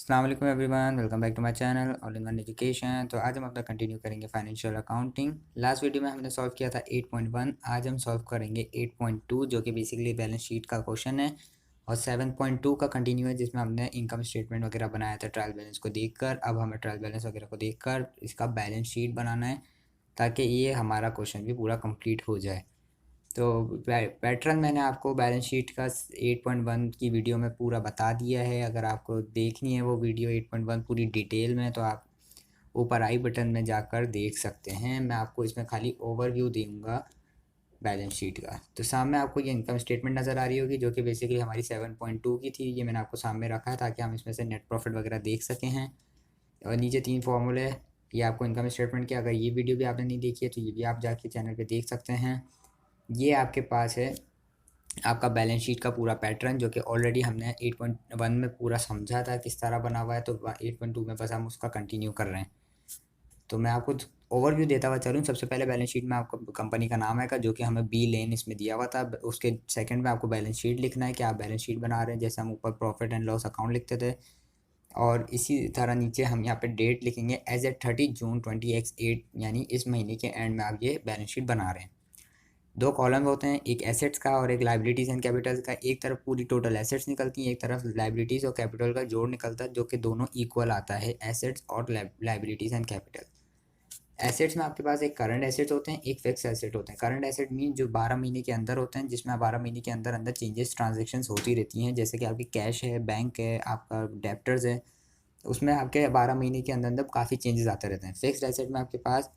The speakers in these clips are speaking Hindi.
अस्सलाम वालेकुम everyone, welcome back to my channel all in one education. तो आज हम अपना कंटिन्यू करेंगे फाइनेंशियल अकाउंटिंग। लास्ट वीडियो में हमने सॉल्व किया था 8.1। आज हम सॉल्व करेंगे 8.2 जो कि बेसिकली बैलेंस शीट का क्वेश्चन है, और 7.2 का कंटिन्यू है जिसमें हमने इनकम स्टेटमेंट वगैरह बनाया था ट्रायल बैलेंस को देखकर। अब हमें ट्रायल बैलेंस वगैरह को देखकर इसका बैलेंस शीट बनाना है ताकि ये हमारा क्वेश्चन भी पूरा कंप्लीट हो जाए। तो पैटर्न मैंने आपको बैलेंस शीट का 8.1 की वीडियो में पूरा बता दिया है। अगर आपको देखनी है वो वीडियो 8.1 पूरी डिटेल में, तो आप ऊपर आई बटन में जाकर देख सकते हैं। मैं आपको इसमें खाली ओवरव्यू दूंगा बैलेंस शीट का। तो सामने आपको ये इनकम स्टेटमेंट नज़र आ रही होगी जो कि बेसिकली हमारी 7.2 की थी। ये मैंने आपको सामने रखा है ताकि हम इसमें से नेट प्रॉफिट वगैरह देख सकें हैं। और नीचे 3 फार्मूले ये आपको इनकम स्टेटमेंट के, अगर ये वीडियो भी आपने नहीं देखी है तो ये भी आप जाके चैनल पे देख सकते हैं। ये आपके पास है आपका बैलेंस शीट का पूरा पैटर्न जो कि ऑलरेडी हमने 8.1 में पूरा समझा था किस तरह बना हुआ है। तो 8.2 में बस हम उसका कंटिन्यू कर रहे हैं। तो मैं आपको ओवरव्यू देता हुआ चलूँ। सबसे पहले बैलेंस शीट में आपको कंपनी का नाम आएगा जो कि हमें बी लेन इसमें दिया हुआ था। उसके सेकंड में आपको बैलेंस शीट लिखना है कि आप बैलेंस शीट बना रहे हैं, जैसे हम ऊपर प्रॉफिट एंड लॉस अकाउंट लिखते थे। और इसी तरह नीचे हम यहाँ पे डेट लिखेंगे एज एट 30 जून 20x8, यानी इस महीने के एंड में आप ये बैलेंस शीट बना रहे हैं। 2 कॉलम होते हैं, एक एसेट्स का और एक लाइबिलिटीज़ एंड कैपिटल का। एक तरफ पूरी टोटल एसेट्स निकलती हैं, एक तरफ लाइबिलिटीज़ और कैपिटल का जोड़ निकलता है जो कि दोनों इक्वल आता है, एसेट्स और लाइबिलिटीज़ एंड कैपिटल। एसेट्स में आपके पास एक करंट एसेट्स होते हैं, एक फिक्स एसेट होते हैं। करंट एसेट मीन जो 12 महीने के अंदर होते हैं, जिसमें 12 महीने के अंदर अंदर चेंजेस ट्रांजेक्शंस होती रहती हैं, जैसे कि आपकी कैश है, बैंक है, आपका डेप्टर्स है, उसमें आपके 12 महीने के अंदर अंदर काफ़ी चेंजेस आते रहते हैं। फिक्स्ड एसेट में आपके पास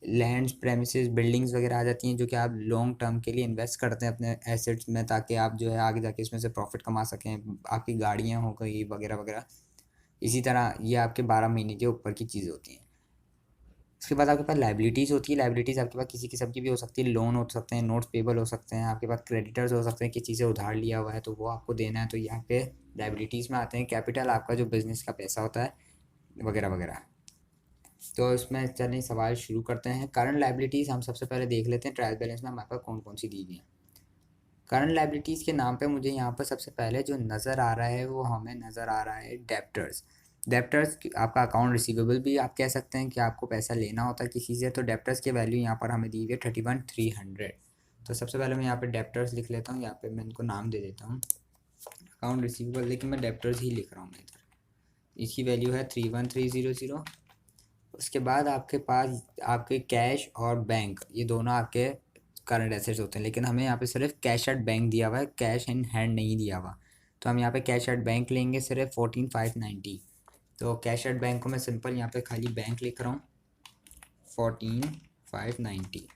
लैंड्स, प्रेमिसेस, बिल्डिंग्स वगैरह आ जाती हैं जो कि आप लॉन्ग टर्म के लिए इन्वेस्ट करते हैं अपने एसेट्स में, ताकि आप जो है आगे जाके इसमें से प्रॉफिट कमा सकें। आपकी गाड़ियाँ हो गई वगैरह वगैरह। इसी तरह ये आपके 12 महीने के ऊपर की चीज़ होती हैं। उसके बाद आपके पास लाइबिलिटीज़ होती है। लाइबिलिटीज़ आपके पास किसी किस्म की भी हो सकती है, लोन हो सकते हैं, नोट्स पेबल हो सकते हैं, आपके पास क्रेडिटर्स हो सकते हैं, किसी से उधार लिया हुआ है तो वो आपको देना है, तो यहाँ पे लाइबिलिटीज़ में आते हैं। कैपिटल आपका जो बिज़नेस का पैसा होता है वगैरह वगैरह। तो इसमें चलिए सवाल शुरू करते हैं। करंट लाइबिलिटीज़ हम सबसे पहले देख लेते हैं ट्रायल बैलेंस में हमारे पास कौन कौन सी दी गई हैं। करंट लाइबिलिटीज़ के नाम पे मुझे यहाँ पर सबसे पहले जो नज़र आ रहा है वो हमें नज़र आ रहा है डेप्टर्स। डेप्टर्स आपका अकाउंट रिसीवेबल भी आप कह सकते हैं कि आपको पैसा लेना होता है किसी से। तो डेप्टर्स की वैल्यू यहाँ पर हमें दी हुई है 31,300। तो सबसे पहले मैं यहाँ पे डेप्टर्स लिख लेता हूँ। यहाँ पे मैं इनको नाम दे देता हूँ अकाउंट रिसीवेबल, लेकिन मैं डेप्टर्स ही लिख रहा हूँ मैं इधर। इसकी वैल्यू है 31,300। उसके बाद आपके पास आपके कैश और बैंक, ये दोनों आपके करंट एसेट्स होते हैं, लेकिन हमें यहाँ पे सिर्फ कैश एट बैंक दिया हुआ है, कैश इन हैंड नहीं दिया हुआ। तो हम यहाँ पे कैश एट बैंक लेंगे सिर्फ 14,590। तो कैश एट बैंक को मैं सिंपल यहाँ पे खाली बैंक लिख रहा हूँ 14,590।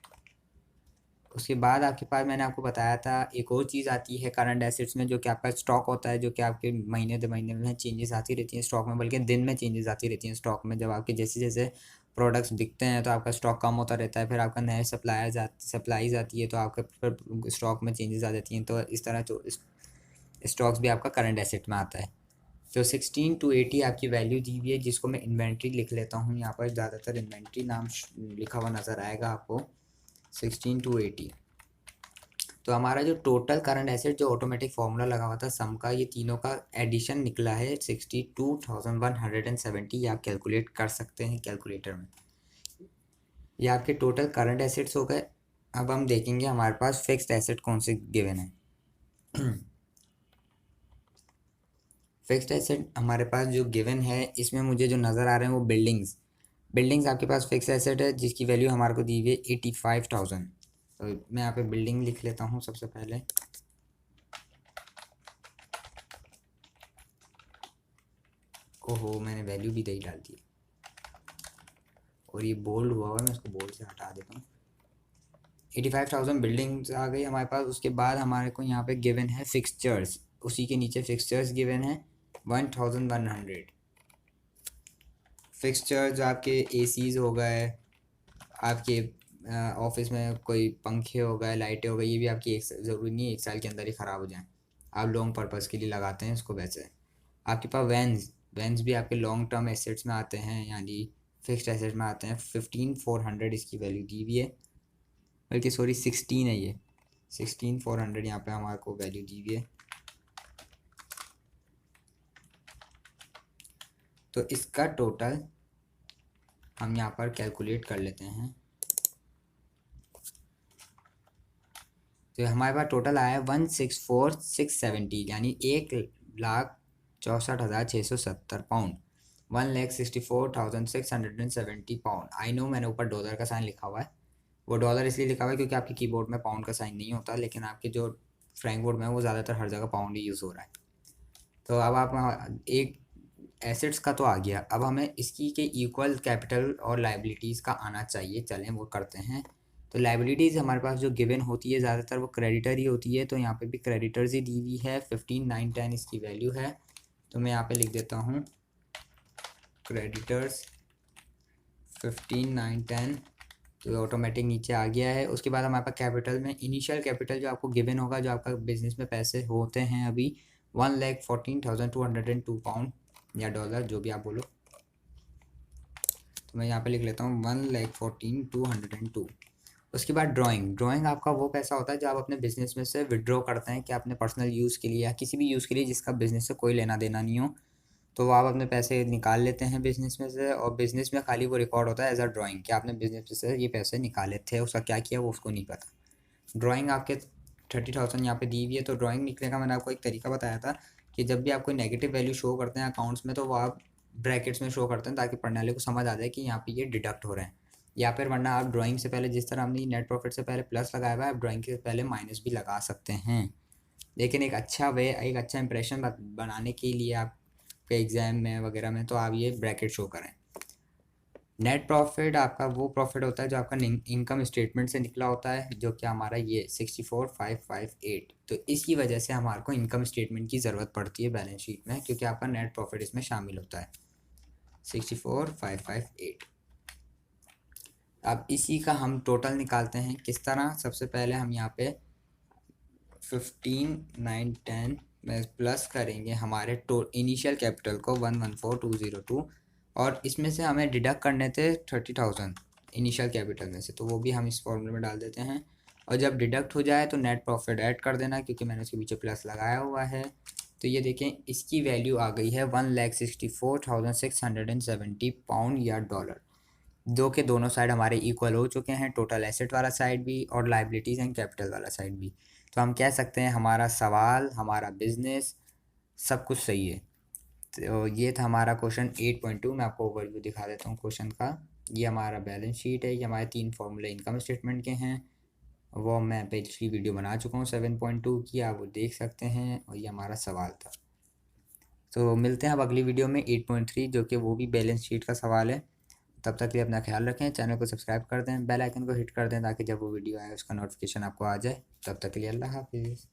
उसके बाद आपके पास मैंने आपको बताया था एक और चीज़ आती है करंट एसेट्स में, जो कि आपका स्टॉक होता है, जो कि आपके महीने दो महीने में चेंजेस आती रहती हैं स्टॉक में, बल्कि दिन में चेंजेस आती रहती हैं स्टॉक में। जब आपके जैसे जैसे प्रोडक्ट्स बिकते हैं तो आपका स्टॉक कम होता रहता है, फिर आपका नए सप्लाईज आती है तो आपका फिर स्टॉक में चेंजेस आ जाती हैं। तो इस तरह जो स्टॉक्स भी आपका करंट एसेट में आता है। तो 16 to 80 आपकी वैल्यू दी हुई है, जिसको मैं इन्वेंट्री लिख लेता हूँ। यहाँ पर ज़्यादातर इन्वेंट्री नाम लिखा हुआ नज़र आएगा आपको 16 to 80। तो हमारा जो टोटल करंट एसेट जो ऑटोमेटिक फार्मूला लगा हुआ था सम का, ये तीनों का एडिशन निकला है 62,170। ये आप कैलकुलेट कर सकते हैं कैलकुलेटर में। ये आपके टोटल करंट एसेट्स हो गए। अब हम देखेंगे हमारे पास फिक्स्ड एसेट कौन से गिवन है। फिक्स्ड एसेट हमारे पास जो गिवन है इसमें मुझे जो नज़र आ रहे हैं वो बिल्डिंग्स। बिल्डिंग्स आपके पास फिक्स एसेट है जिसकी वैल्यू हमारे को दी हुई है 85,000। तो मैं यहाँ पे बिल्डिंग लिख लेता हूँ सबसे पहले। ओहो, मैंने वैल्यू भी दे डाल दी और ये बोल्ड हुआ हुआ है, मैं इसको बोल्ड से हटा देता हूँ। 85,000 बिल्डिंग्स आ गई हमारे पास। उसके बाद हमारे को यहाँ पे गिवन है फिक्सचर्स, उसी के नीचे फिक्सचर्स गिवन है 1,100। फिक्सचर्स आपके एसीज हो गए, आपके ऑफिस में कोई पंखे हो गए, लाइटें हो गई, ये भी आपकी एक ज़रूरी नहीं है 1 साल के अंदर ही ख़राब हो जाएं, आप लॉन्ग पर्पज़ के लिए लगाते हैं इसको। वैसे आपके पास वैन्स वैन्स भी आपके लॉन्ग टर्म एसेट्स में आते हैं, यानी फिक्स्ड एसेट में आते हैं। 15,400 इसकी वैल्यू दी हुई है, बल्कि सॉरी 16 है ये। 16,400 यहाँ पे हमारे को वैल्यू दी हुई है। तो इसका टोटल हम यहाँ पर कैलकुलेट कर लेते हैं। तो हमारे पास टोटल आया है 164,670 यानी 1,64,670 पाउंड, 1,64,670 पाउंड। आई नो मैंने ऊपर डॉलर का साइन लिखा हुआ है, वो डॉलर इसलिए लिखा हुआ है क्योंकि आपके कीबोर्ड में पाउंड का साइन नहीं होता, लेकिन आपके जो फ्रैंक बोर्ड में है वो ज़्यादातर हर जगह पाउंड ही यूज़ हो रहा है। तो अब आप एक एसेट्स का तो आ गया, अब हमें इसकी के इक्वल कैपिटल और लाइबिलिटीज़ का आना चाहिए। चलें वो करते हैं। तो लाइबिलिटीज़ हमारे पास जो गिवन होती है ज़्यादातर वो क्रेडिटर ही होती है, तो यहाँ पे भी क्रेडिटर्स ही दी हुई है। 15,910 इसकी वैल्यू है, तो मैं यहाँ पे लिख देता हूँ क्रेडिटर्स 15,910, तो ऑटोमेटिक नीचे आ गया है। उसके बाद हमारे पास कैपिटल में इनिशियल कैपिटल जो आपको गिवन होगा, जो आपका बिजनेस में पैसे होते हैं अभी 1,14,202 पाउंड या डॉलर, जो भी आप बोलो। तो मैं यहाँ पे लिख लेता हूँ 1,14,202। उसके बाद ड्राइंग आपका वो पैसा होता है जो आप अपने बिजनेस में से विड्रॉ करते हैं कि अपने पर्सनल यूज़ के लिए या किसी भी यूज़ के लिए जिसका बिजनेस से कोई लेना देना नहीं हो, तो वो आप अपने पैसे निकाल लेते हैं बिजनेस में से, और बिजनेस में खाली वो रिकॉर्ड होता है एज अ ड्राइंग कि आपने बिजनेस से ये पैसे निकाले थे, उसका क्या किया वो उसको नहीं पता। ड्राइंग आपके 30,000 यहाँ पे दी हुई है। तो ड्राइंग निकलने का मैंने आपको एक तरीका बताया था कि जब भी आप कोई नेगेटिव वैल्यू शो करते हैं अकाउंट्स में, तो वो आप ब्रैकेट्स में शो करते हैं ताकि पढ़ने वाले को समझ आ जाए कि यहाँ पे ये डिडक्ट हो रहे हैं। या फिर वरना आप ड्राइंग से पहले जिस तरह हमने नेट प्रॉफिट से पहले प्लस लगाया हुआ है, आप ड्राइंग के पहले माइनस भी लगा सकते हैं। लेकिन एक अच्छा वे, एक अच्छा इंप्रेशन बनाने के लिए आपके एग्ज़ाम में वगैरह में, तो आप ये ब्रैकेट शो करें। नेट प्रॉफिट आपका वो प्रॉफिट होता है जो आपका इनकम स्टेटमेंट से निकला होता है, जो कि हमारा ये 64,558। तो इसकी वजह से हमारे को इनकम स्टेटमेंट की ज़रूरत पड़ती है बैलेंस शीट में, क्योंकि आपका नेट प्रॉफिट इसमें शामिल होता है 64,558। अब इसी का हम टोटल निकालते हैं किस तरह। सबसे पहले हम यहाँ पे 15,910 में प्लस करेंगे हमारे इनिशियल कैपिटल को 114,202, और इसमें से हमें डिडक्ट करने थे 30,000 इनिशियल कैपिटल में से, तो वो भी हम इस फॉर्मूले में डाल देते हैं। और जब डिडक्ट हो जाए तो नेट प्रॉफिट ऐड कर देना, क्योंकि मैंने उसके पीछे प्लस लगाया हुआ है। तो ये देखें इसकी वैल्यू आ गई है 1,64,670 पाउंड या डॉलर, जो कि दोनों साइड हमारे इक्वल हो चुके हैं, टोटल एसेट वाला साइड भी और लाइबिलिटीज़ एंड कैपिटल वाला साइड भी। तो हम कह सकते हैं हमारा सवाल, हमारा बिजनेस सब कुछ सही है। तो ये था हमारा क्वेश्चन 8.2। मैं आपको ओवरव्यू दिखा देता हूँ क्वेश्चन का। ये हमारा बैलेंस शीट है, ये हमारे 3 फॉर्मूले इनकम स्टेटमेंट के हैं, वो मैं पिछली वीडियो बना चुका हूँ 7.2 की, आप वो देख सकते हैं। और ये हमारा सवाल था। तो मिलते हैं अब अगली वीडियो में 8.3, जो कि वो भी बैलेंस शीट का सवाल है। तब तक के लिए अपना ख्याल रखें, चैनल को सब्सक्राइब कर दें, बेल आइकन को हिट कर दें ताकि जब वो वीडियो आए उसका नोटिफिकेशन आपको आ जाए। तब तक के लिए अल्लाह हाफिज़।